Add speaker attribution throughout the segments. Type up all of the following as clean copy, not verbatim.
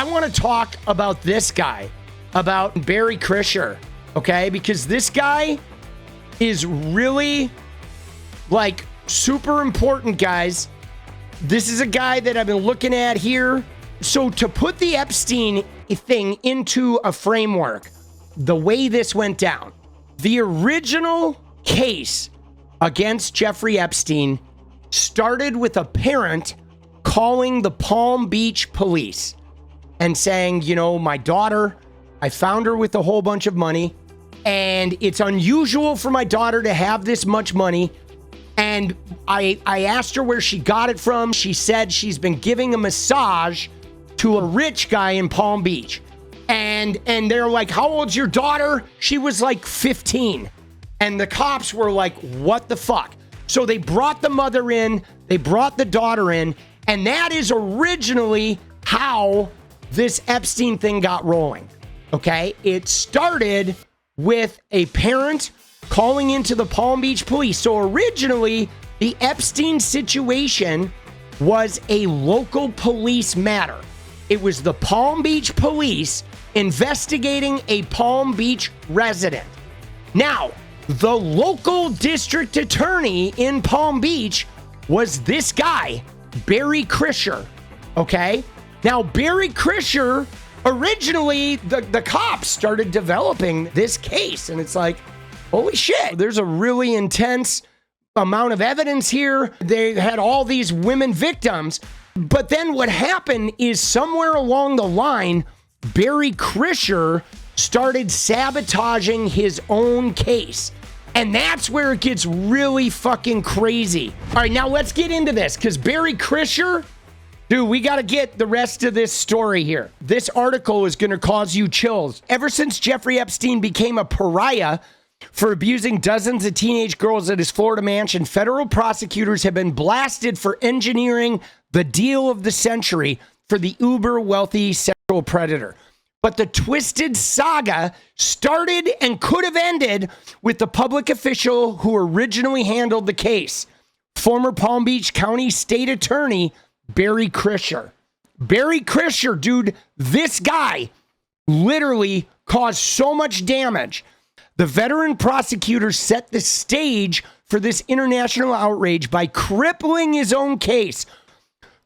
Speaker 1: I want to talk about this guy, about Barry Krischer, okay? Because this guy is really, like, super important, guys. This is a guy that I've been looking at here. So to put the Epstein thing into a framework, the way this went down, the original case against Jeffrey Epstein started with a parent calling the Palm Beach police and saying, you know, my daughter, I found her with a whole bunch of money, and it's unusual for my daughter to have this much money. And I asked her where she got it from. She said she's been giving a massage to a rich guy in Palm Beach. And they're like, how old's your daughter? She was like 15. And the cops were like, what the fuck? So they brought the mother in, they brought the daughter in, and that is originally how this Epstein thing got rolling, okay? It started with a parent calling into the Palm Beach police. So originally, the Epstein situation was a local police matter. It was the Palm Beach police investigating a Palm Beach resident. Now, the local district attorney in Palm Beach was this guy, Barry Krischer, okay? Now, Barry Krischer, originally, the cops started developing this case, and it's like, holy shit, there's a really intense amount of evidence here. They had all these women victims, but then what happened is somewhere along the line, Barry Krischer started sabotaging his own case. And that's where it gets really fucking crazy. All right, now let's get into this, because Barry Krischer, dude, we got to get the rest of this story here. This article is going to cause you chills. Ever since Jeffrey Epstein became a pariah for abusing dozens of teenage girls at his Florida mansion, federal prosecutors have been blasted for engineering the deal of the century for the uber-wealthy sexual predator. But the twisted saga started and could have ended with the public official who originally handled the case, former Palm Beach County State Attorney Barry Krischer. Barry Krischer, dude, this guy literally caused so much damage. The veteran prosecutor set the stage for this international outrage by crippling his own case.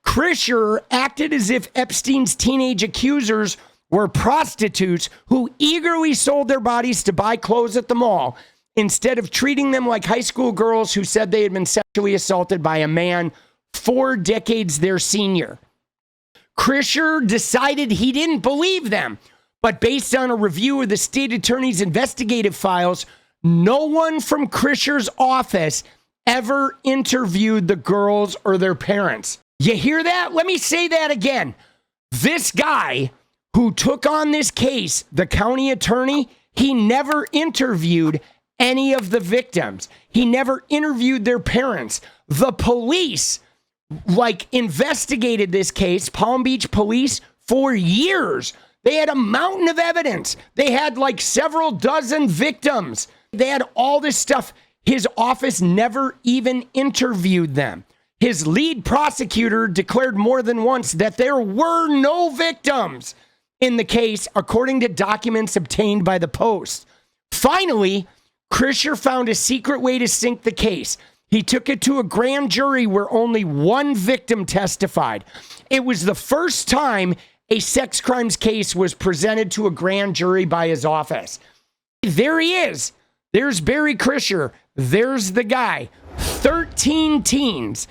Speaker 1: Krischer acted as if Epstein's teenage accusers were prostitutes who eagerly sold their bodies to buy clothes at the mall, instead of treating them like high school girls who said they had been sexually assaulted by a man 4 decades their senior. Krischer decided he didn't believe them, but based on a review of the state attorney's investigative files, no one from Krischer's office ever interviewed the girls or their parents. You hear that? Let me say that again. This guy who took on this case, the county attorney, he never interviewed any of the victims. He never interviewed their parents. The police, investigated this case, Palm Beach police, for years. They had a mountain of evidence. They had several dozen victims. They had all this stuff. His office never even interviewed them. His lead prosecutor declared more than once that there were no victims in the case, according to documents obtained by the Post. Finally, Krischer found a secret way to sink the case. He took it to a grand jury where only one victim testified. It was the first time a sex crimes case was presented to a grand jury by his office. There he is. There's Barry Krischer. There's the guy. 13 teens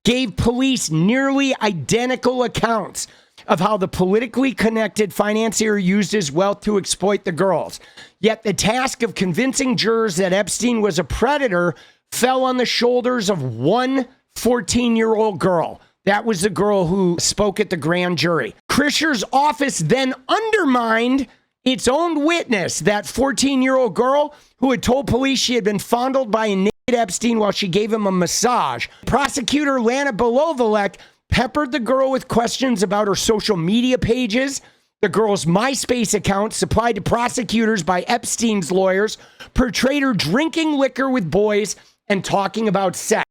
Speaker 1: gave police nearly identical accounts of how the politically connected financier used his wealth to exploit the girls. Yet the task of convincing jurors that Epstein was a predator fell on the shoulders of one 14-year-old girl. That was the girl who spoke at the grand jury. Krischer's office then undermined its own witness, that 14-year-old girl who had told police she had been fondled by a naked Epstein while she gave him a massage. Prosecutor Lana Belovalek peppered the girl with questions about her social media pages. The girl's MySpace account, supplied to prosecutors by Epstein's lawyers, portrayed her drinking liquor with boys and talking about sex.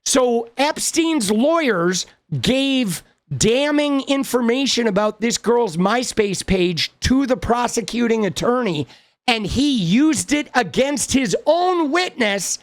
Speaker 1: So Epstein's lawyers gave damning information about this girl's MySpace page to the prosecuting attorney, and he used it against his own witness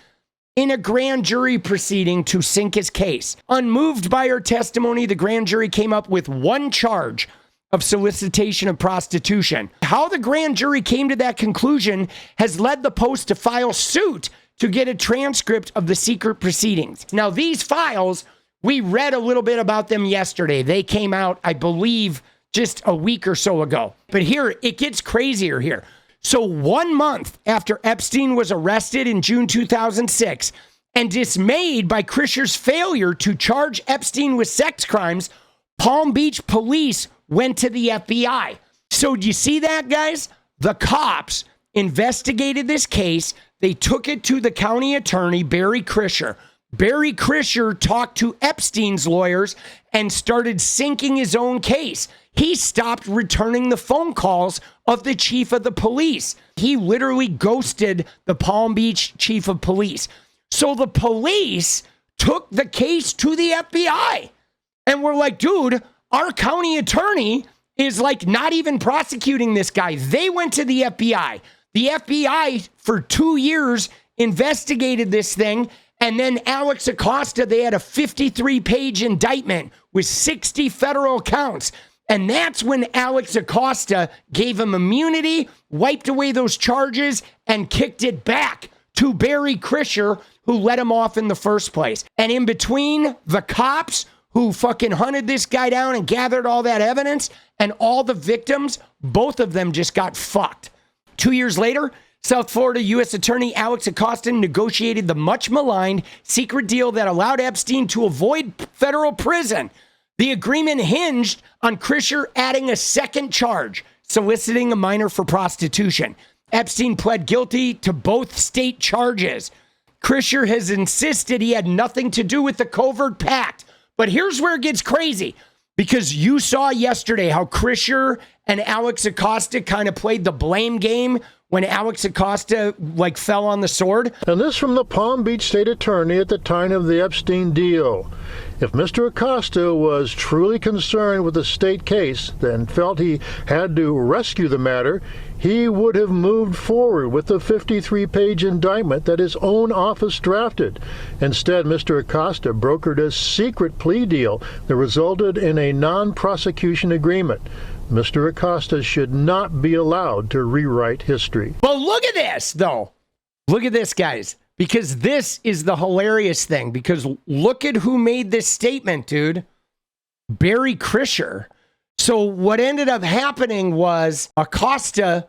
Speaker 1: in a grand jury proceeding to sink his case. Unmoved by her testimony, the grand jury came up with one charge of solicitation of prostitution. How the grand jury came to that conclusion has led the Post to file suit to get a transcript of the secret proceedings. Now, these files, we read a little bit about them yesterday. They came out, I believe, just a week or so ago. But here, it gets crazier here. So 1 month after Epstein was arrested in June 2006, and dismayed by Krischer's failure to charge Epstein with sex crimes, Palm Beach police went to the FBI. So do you see that, guys? The cops investigated this case. They took it to the county attorney, Barry Krischer. Barry Krischer talked to Epstein's lawyers and started sinking his own case. He stopped returning the phone calls of the chief of the police. He literally ghosted the Palm Beach chief of police. So the police took the case to the FBI and were like, dude, our county attorney is like not even prosecuting this guy. They went to the FBI. The FBI for 2 years investigated this thing. And then Alex Acosta, they had a 53-page indictment with 60 federal counts. And that's when Alex Acosta gave him immunity, wiped away those charges, and kicked it back to Barry Krischer, who let him off in the first place. And in between, the cops who fucking hunted this guy down and gathered all that evidence, and all the victims, both of them just got fucked. 2 years later, South Florida U.S. Attorney Alex Acosta negotiated the much maligned secret deal that allowed Epstein to avoid federal prison. The agreement hinged on Krischer adding a second charge, soliciting a minor for prostitution. Epstein pled guilty to both state charges. Krischer has insisted he had nothing to do with the covert pact. But here's where it gets crazy, because you saw yesterday how Krischer and Alex Acosta kind of played the blame game when Alex Acosta fell on the sword.
Speaker 2: And this from the Palm Beach state attorney at the time of the Epstein deal. If Mr. Acosta was truly concerned with the state case, then felt he had to rescue the matter, he would have moved forward with the 53-page indictment that his own office drafted. Instead, Mr. Acosta brokered a secret plea deal that resulted in a non-prosecution agreement. Mr. Acosta should not be allowed to rewrite history.
Speaker 1: Well, look at this, though. Look at this, guys. Because this is the hilarious thing. Because look at who made this statement, dude. Barry Krischer. So what ended up happening was Acosta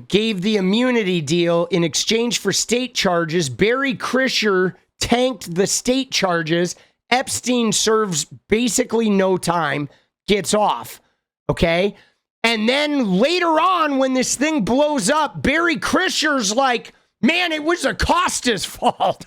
Speaker 1: gave the immunity deal in exchange for state charges. Barry Krischer tanked the state charges. Epstein serves basically no time, gets off. Okay? And then later on, when this thing blows up, Barry Krischer's like, man, it was Acosta's fault,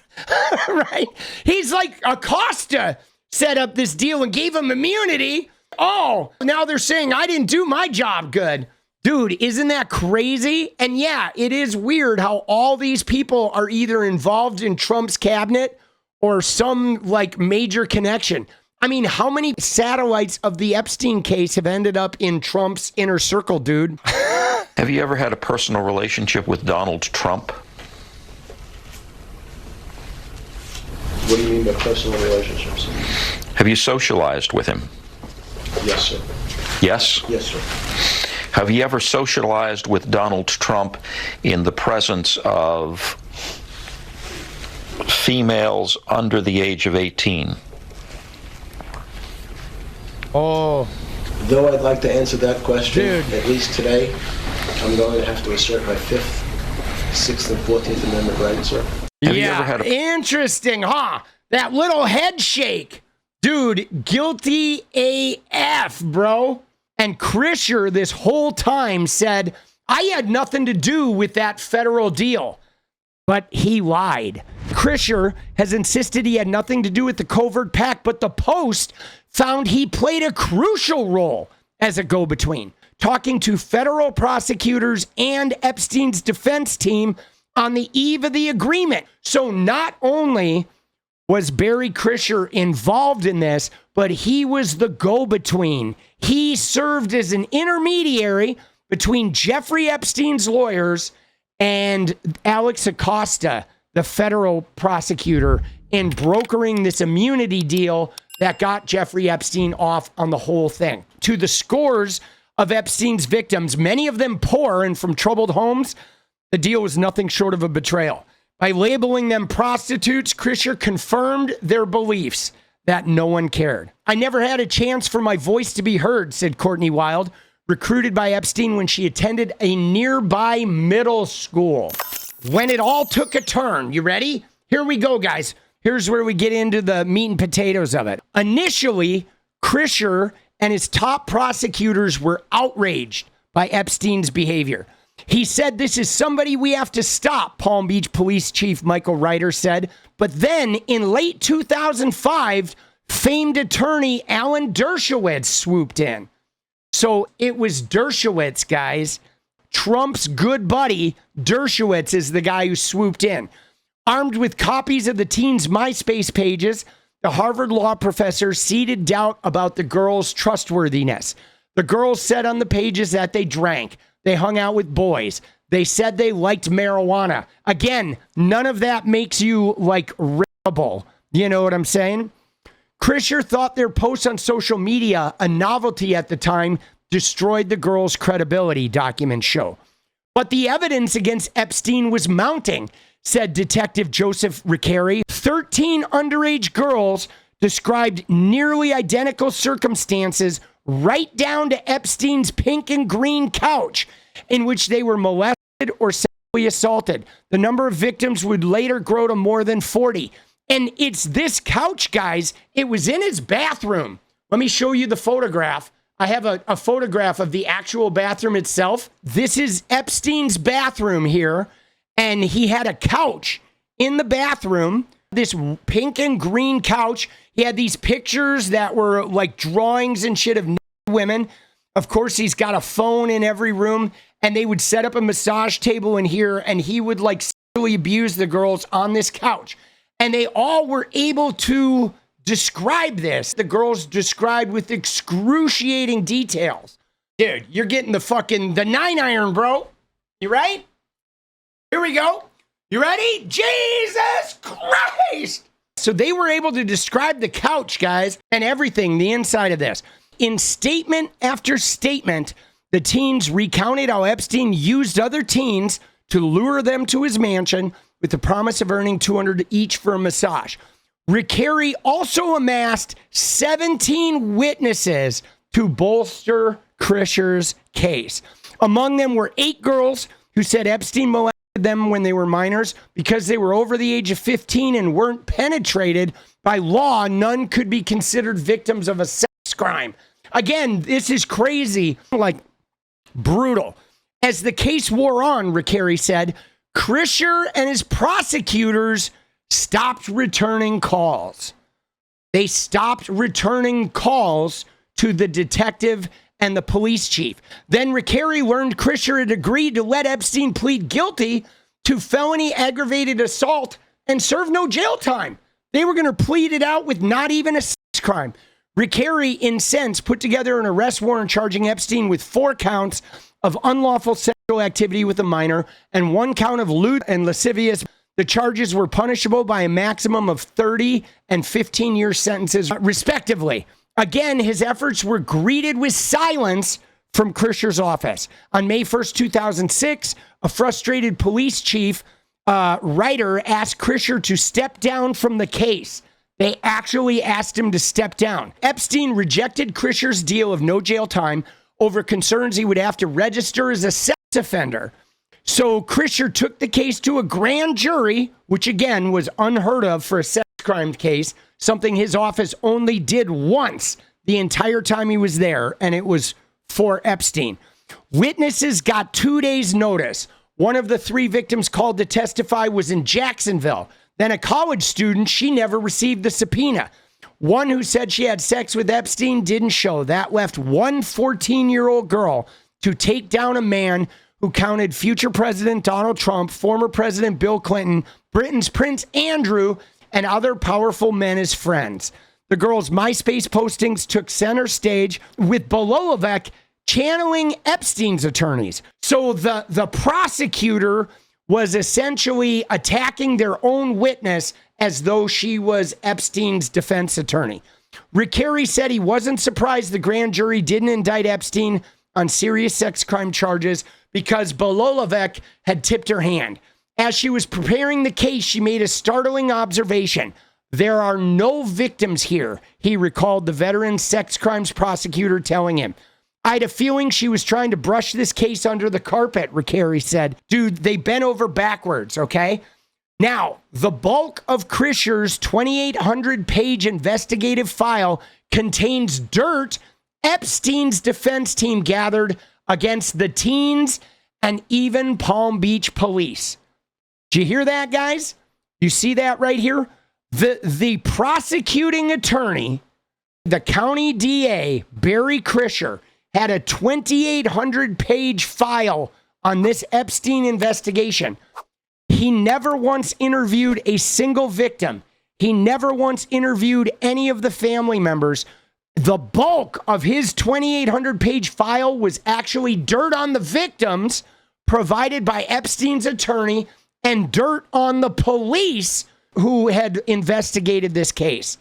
Speaker 1: right? He's like, Acosta set up this deal and gave him immunity. Oh, now they're saying I didn't do my job good. Dude, isn't that crazy? And yeah, it is weird how all these people are either involved in Trump's cabinet or some major connection. I mean, how many satellites of the Epstein case have ended up in Trump's inner circle, dude?
Speaker 3: Have you ever had a personal relationship with Donald Trump?
Speaker 4: What do you mean by personal relationships?
Speaker 3: Have you socialized with him?
Speaker 4: Yes, sir.
Speaker 3: Yes?
Speaker 4: Yes, sir.
Speaker 3: Have you ever socialized with Donald Trump in the presence of females under the age of 18?
Speaker 1: Oh.
Speaker 4: Though I'd like to answer that question,
Speaker 1: dude,
Speaker 4: at least today, I'm going to have to assert my 5th, 6th, and 14th Amendment rights, sir.
Speaker 3: Have you ever had
Speaker 1: interesting, huh? That little head shake. Dude, guilty AF, bro. And Krischer this whole time said, I had nothing to do with that federal deal. But he lied. Krischer has insisted he had nothing to do with the covert pact, but the Post found he played a crucial role as a go-between, talking to federal prosecutors and Epstein's defense team on the eve of the agreement. So not only Was Barry Krischer involved in this? But he was the go-between. He served as an intermediary between Jeffrey Epstein's lawyers and Alex Acosta, the federal prosecutor, in brokering this immunity deal that got Jeffrey Epstein off on the whole thing. To the scores of Epstein's victims, many of them poor and from troubled homes, the deal was nothing short of a betrayal. By labeling them prostitutes, Krischer confirmed their beliefs that no one cared. I never had a chance for my voice to be heard, said Courtney Wild, recruited by Epstein when she attended a nearby middle school. When it all took a turn, you ready? Here we go, guys. Here's where we get into the meat and potatoes of it. Initially, Krischer and his top prosecutors were outraged by Epstein's behavior. He said, "This is somebody we have to stop," Palm Beach Police Chief Michael Ryder said. But then in late 2005, famed attorney Alan Dershowitz swooped in. So it was Dershowitz, guys. Trump's good buddy, Dershowitz, is the guy who swooped in. Armed with copies of the teens' MySpace pages, the Harvard law professor seeded doubt about the girls' trustworthiness. The girls said on the pages that they drank. They hung out with boys. They said they liked marijuana. Again, none of that makes you like readable. You know what I'm saying? Krischer thought their posts on social media, a novelty at the time, destroyed the girls' credibility, documents show. But the evidence against Epstein was mounting, said Detective Joseph Riccari. 13 underage girls described nearly identical circumstances right down to Epstein's pink and green couch in which they were molested or sexually assaulted. The number of victims would later grow to more than 40. And it's this couch, guys. It was in his bathroom. Let me show you the photograph. I have a photograph of the actual bathroom itself. This is Epstein's bathroom here. And he had a couch in the bathroom, this pink and green couch. He had these pictures that were like drawings and shit of women. Of course, he's got a phone in every room, and they would set up a massage table in here, and he would like sexually abuse the girls on this couch. And they all were able to describe this. The girls described with excruciating details. Dude, you're getting the 9-iron, bro. You right? Here we go. You ready? Jesus Christ! So they were able to describe the couch, guys, and everything, the inside of this. In statement after statement, the teens recounted how Epstein used other teens to lure them to his mansion with the promise of earning $200 each for a massage. Riccari also amassed 17 witnesses to bolster Krischer's case. Among them were 8 girls who said Epstein molested them when they were minors. Because they were over the age of 15 and weren't penetrated by law, none could be considered victims of a sex crime. Again, this is crazy, like brutal. As the case wore on, Riccari said, Krischer and his prosecutors stopped returning calls. They stopped returning calls to the detective and the police chief. Then Riccari learned Krischer had agreed to let Epstein plead guilty to felony aggravated assault and serve no jail time. They were going to plead it out with not even a sex crime. Riccari, incensed, put together an arrest warrant charging Epstein with 4 counts of unlawful sexual activity with a minor and 1 count of lewd and lascivious. The charges were punishable by a maximum of 30 and 15-year sentences, respectively. Again, his efforts were greeted with silence from Krischer's office. On May 1st, 2006, a frustrated police chief, Ryder, asked Krischer to step down from the case. They actually asked him to step down. Epstein rejected Krischer's deal of no jail time over concerns he would have to register as a sex offender. So Krischer took the case to a grand jury, which again was unheard of for a sex crime case, something his office only did once the entire time he was there, and it was for Epstein. Witnesses got 2 days' notice. One of the 3 victims called to testify was in Jacksonville. Then a college student, she never received the subpoena. One who said she had sex with Epstein didn't show. That left one 14-year-old girl to take down a man who counted future President Donald Trump, former President Bill Clinton, Britain's Prince Andrew, and other powerful men as friends. The girl's MySpace postings took center stage, with Bololovec channeling Epstein's attorneys. So the prosecutor was essentially attacking their own witness as though she was Epstein's defense attorney. Rickeri said he wasn't surprised the grand jury didn't indict Epstein on serious sex crime charges because Bololovec had tipped her hand. As she was preparing the case, she made a startling observation. There are no victims here, he recalled the veteran sex crimes prosecutor telling him. I had a feeling she was trying to brush this case under the carpet, Rickeri said. Dude, they bent over backwards, okay? Now, the bulk of Krischer's 2,800-page investigative file contains dirt Epstein's defense team gathered against the teens and even Palm Beach police. Did you hear that, guys? You see that right here? The prosecuting attorney, the county DA, Barry Krischer, had a 2,800-page file on this Epstein investigation. He never once interviewed a single victim. He never once interviewed any of the family members. The bulk of his 2,800-page file was actually dirt on the victims provided by Epstein's attorney and dirt on the police who had investigated this case.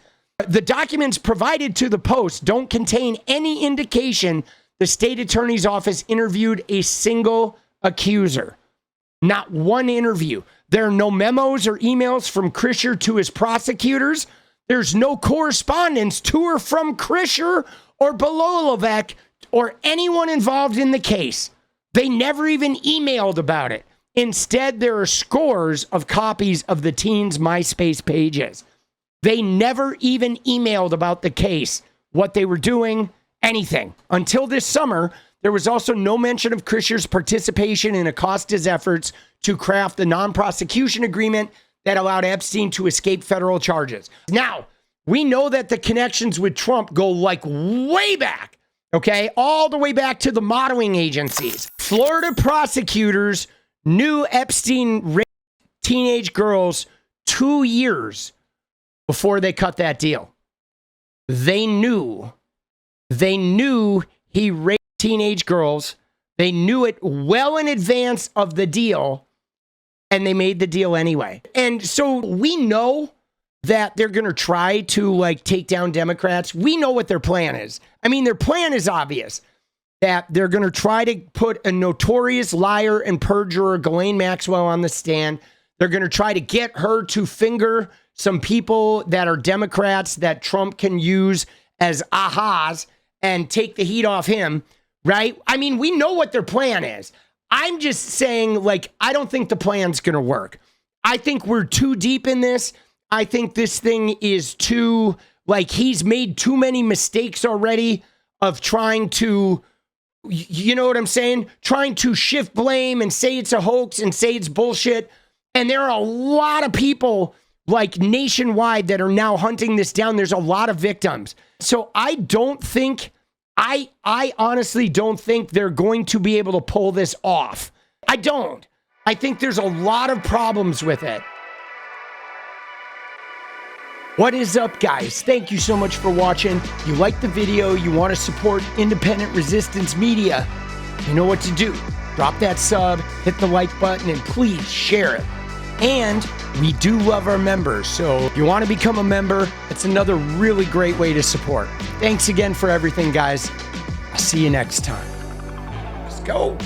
Speaker 1: The documents provided to the Post don't contain any indication the state attorney's office interviewed a single accuser. Not one interview. There are no memos or emails from Krischer to his prosecutors. There's no correspondence to or from Krischer or Bololovec or anyone involved in the case. They never even emailed about it. Instead, there are scores of copies of the teens' MySpace pages. They never even emailed about the case, what they were doing, anything. Until this summer, there was also no mention of Krischer's participation in Acosta's efforts to craft the non-prosecution agreement that allowed Epstein to escape federal charges. Now, we know that the connections with Trump go like way back, okay? All the way back to the modeling agencies. Florida prosecutors knew Epstein raped teenage girls 2 years before they cut that deal. They knew he raped teenage girls. They knew it well in advance of the deal, and they made the deal anyway. And so we know that they're going to try to like take down Democrats. We know what their plan is. I mean, their plan is obvious. That they're going to try to put a notorious liar and perjurer, Ghislaine Maxwell, on the stand. They're going to try to get her to finger some people that are Democrats that Trump can use as ahas and take the heat off him, right? I mean, we know what their plan is. I'm just saying, like, I don't think the plan's going to work. I think we're too deep in this. I think this thing is too, like, he's made too many mistakes already of trying to, you know what I'm saying? Trying to shift blame and say it's a hoax and say it's bullshit. And there are a lot of people like nationwide that are now hunting this down. There's a lot of victims. So I don't think, I honestly don't think they're going to be able to pull this off. I don't. I think there's a lot of problems with it. What is up, guys? Thank you so much for watching. If you like the video, you want to support independent resistance media, you know what to do. Drop that sub, hit the like button, and please share it. And we do love our members, so if you want to become a member, it's another really great way to support. Thanks again for everything, guys. I'll see you next time. Let's go.